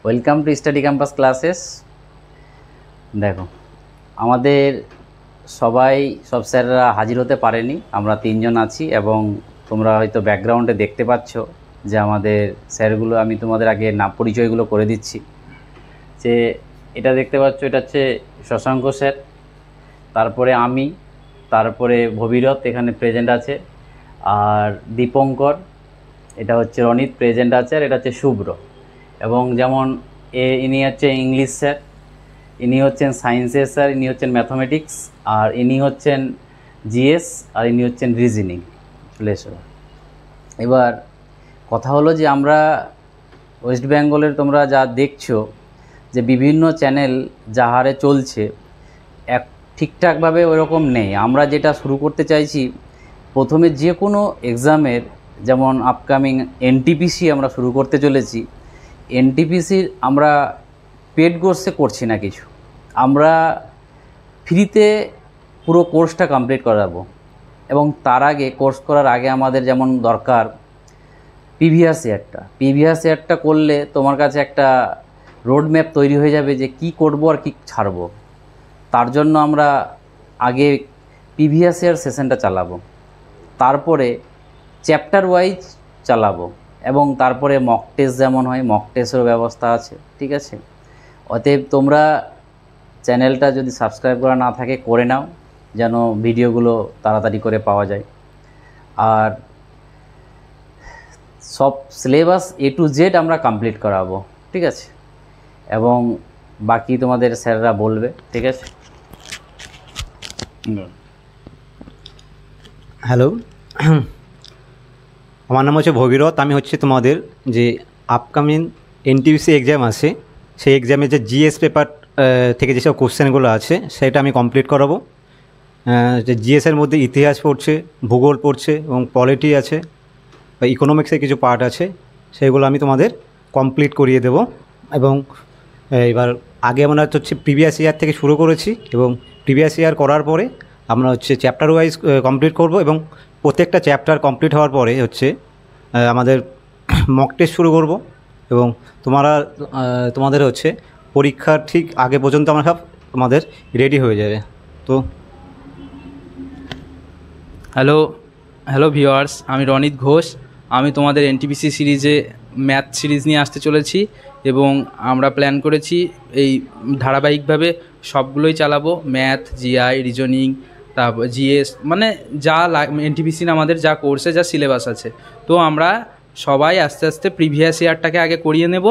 Welcome to study campus classes. দেখো, আমাদের সব স্যাররা হাজির হতে পারেনি, আমরা 3 জন আছি এবং তোমরা হয়তো ব্যাকগ্রাউন্ডে দেখতে পাচ্ছ যে আমাদের স্যারগুলো, আমি তোমাদের আগে নাম পরিচয়গুলো করে দিচ্ছি। যে এটা দেখতে পাচ্ছ, এটা হচ্ছে শশাঙ্ক স্যার, তারপরে আমি, তারপরে ভবিরত এখানে প্রেজেন্ট আছে, আর দীপঙ্কর, এটা হচ্ছে রনিত প্রেজেন্ট আছে, আর এটা হচ্ছে শুভ্র। এবং যেমন ইনি হচ্ছে ইংলিশ স্যার, ইনি হচ্ছেন সায়েন্সের স্যার, ইনি হচ্ছেন ম্যাথমেটিক্স, আর ইনি হচ্ছেন জিএস, আর ইনি হচ্ছেন রিজনিং। চলে এসো। এবার কথা হলো যে আমরা ওয়েস্ট বেঙ্গলের, তোমরা যা দেখছো যে বিভিন্ন চ্যানেল যা হারে চলছে, এক ঠিকঠাকভাবে ওইরকম নেই। আমরা যেটা শুরু করতে চাইছি, প্রথমে যে কোনো এক্সামের, যেমন আপকামিং এনটিপিসি আমরা শুরু করতে চলেছি। এনটিপিসির আমরা পেড কোর্সে করছি না কিছু, আমরা ফ্রিতে পুরো কোর্সটা কমপ্লিট করাবো। এবং তার আগে, কোর্স করার আগে আমাদের যেমন দরকার প্রিভিয়াস ইয়ারটা করলে তোমার কাছে একটা রোড ম্যাপ তৈরি হয়ে যাবে যে কি করব আর কি ছাড়ব। তার জন্য আমরা আগে প্রিভিয়াস ইয়ার সেশনটা চালাবো, তারপরে চ্যাপ্টার ওয়াইজ চালাবো, এবং তারপরে মক টেস্ট যেমন হয় মক টেস্টেরও ব্যবস্থা আছে, ঠিক আছে। অতএব তোমরা চ্যানেলটা যদি সাবস্ক্রাইব করা না থাকে করে নাও, যেন ভিডিওগুলো তাড়াতাড়ি করে পাওয়া যায়। আর সব সিলেবাস A to Z আমরা কমপ্লিট করাবো, ঠিক আছে। এবং বাকি তোমাদের স্যাররা বলবে, ঠিক আছে। হ্যালো, আমার নাম হচ্ছে ভগীরথ। আমি হচ্ছে তোমাদের যে আপকামিং এনটিপিসি এক্সাম আছে, সেই এক্সামে যে জিএস পেপার থেকে যেসব কোশ্চেনগুলো আছে সেটা আমি কমপ্লিট করাবো। যে জিএসের মধ্যে ইতিহাস পড়ছে, ভূগোল পড়ছে এবং পলিটি আছে, বা ইকোনমিক্সের কিছু পার্ট আছে, সেগুলো আমি তোমাদের কমপ্লিট করিয়ে দেব। এবং এবার আগে আমরা হচ্ছে প্রিভিয়াস ইয়ার থেকে শুরু করেছি, এবং প্রিভিয়াস ইয়ার করার পরে আমরা হচ্ছে চ্যাপ্টার ওয়াইজ কমপ্লিট করব। এবং প্রত্যেকটা চ্যাপ্টার কমপ্লিট হওয়ার পরে হচ্ছে আমাদের মক টেস্ট শুরু করব। এবং তোমাদের হচ্ছে পরীক্ষার ঠিক আগে পর্যন্ত আমরা সব তোমাদের রেডি হয়ে যাবে। তো হ্যালো ভিউয়ার্স, আমি রনিত ঘোষ। আমি তোমাদের এনটিপিসি সিরিজে ম্যাথ সিরিজ নিয়ে আসতে চলেছি, এবং আমরা প্ল্যান করেছি এই ধারাবাহিকভাবে সবগুলোই চালাবো। ম্যাথ, জিআই, রিজনিং, তারপর জিএস, মানে যা এনটিপিসির আমাদের যা কোর্সে যা সিলেবাস আছে। তো আমরা সবাই আস্তে আস্তে প্রিভিয়াস ইয়ারটাকে আগে করিয়ে নেব।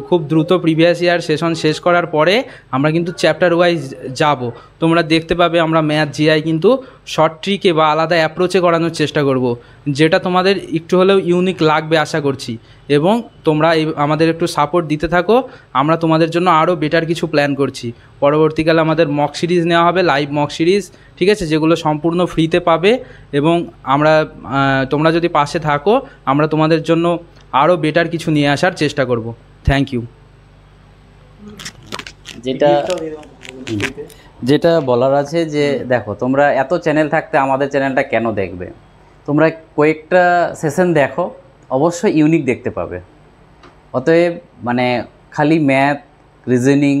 খুব দ্রুত প্রিভিয়াস ইয়ার সেশন শেষ করার পরে আমরা কিন্তু চ্যাপ্টার ওয়াইজ যাব। তোমরা দেখতে পাবে আমরা ম্যাথ, জিআই কিন্তু শর্ট ট্রিকে বা আলাদা অ্যাপ্রোচে করানোর চেষ্টা করব, যেটা তোমাদের একটু হলেও ইউনিক লাগবে আশা করছি। এবং তোমরা আমাদের একটু সাপোর্ট দিতে থাকো, আমরা তোমাদের জন্য আরও বেটার কিছু প্ল্যান করছি। পরবর্তীকালে আমাদের মক সিরিজ নেওয়া হবে, লাইভ মক সিরিজ, ঠিক আছে, যেগুলো সম্পূর্ণ ফ্রিতে পাবে। এবং তোমরা যদি পাশে থাকো, আমরা তোমাদের জন্য আরও বেটার কিছু নিয়ে আসার চেষ্টা করব। Thank you. যেটা বলার আছে যে দেখো, তোমরা এত চ্যানেল থাকতে আমাদের চ্যানেলটা কেন দেখবে? তোমরা কয়েকটা সেশন দেখো, অবশ্যই ইউনিক দেখতে পাবে। অতএব মানে খালি ম্যাথ, রিজনিং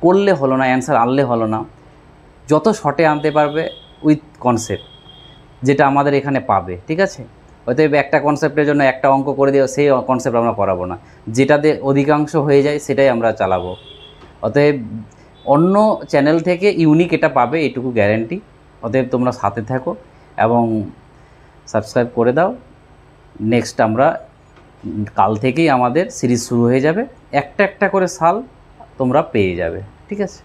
করলে হলো না, অ্যান্সার আনলে হলো না, যত শর্টে আনতে পারবে উইথ কনসেপ্ট, যেটা আমাদের এখানে পাবে, ঠিক আছে। অতএব একটা কনসেপ্টের জন্য একটা অঙ্ক করে দিও, সেই কনসেপ্ট আমরা করাবো না, যেটাতে অধিকাংশ হয়ে যায় সেটাই আমরা চালাবো। অতএব অন্য চ্যানেল থেকে ইউনিক এটা পাবে, এটুকু গ্যারেন্টি। অতএব তোমরা সাথে থাকো এবং সাবস্ক্রাইব করে দাও। নেক্সট আমরা কাল থেকেই আমাদের সিরিজ শুরু হয়ে যাবে, একটা একটা করে সাল তোমরা পেয়ে যাবে, ঠিক আছে।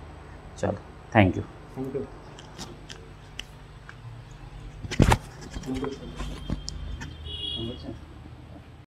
চলো, থ্যাংক ইউ।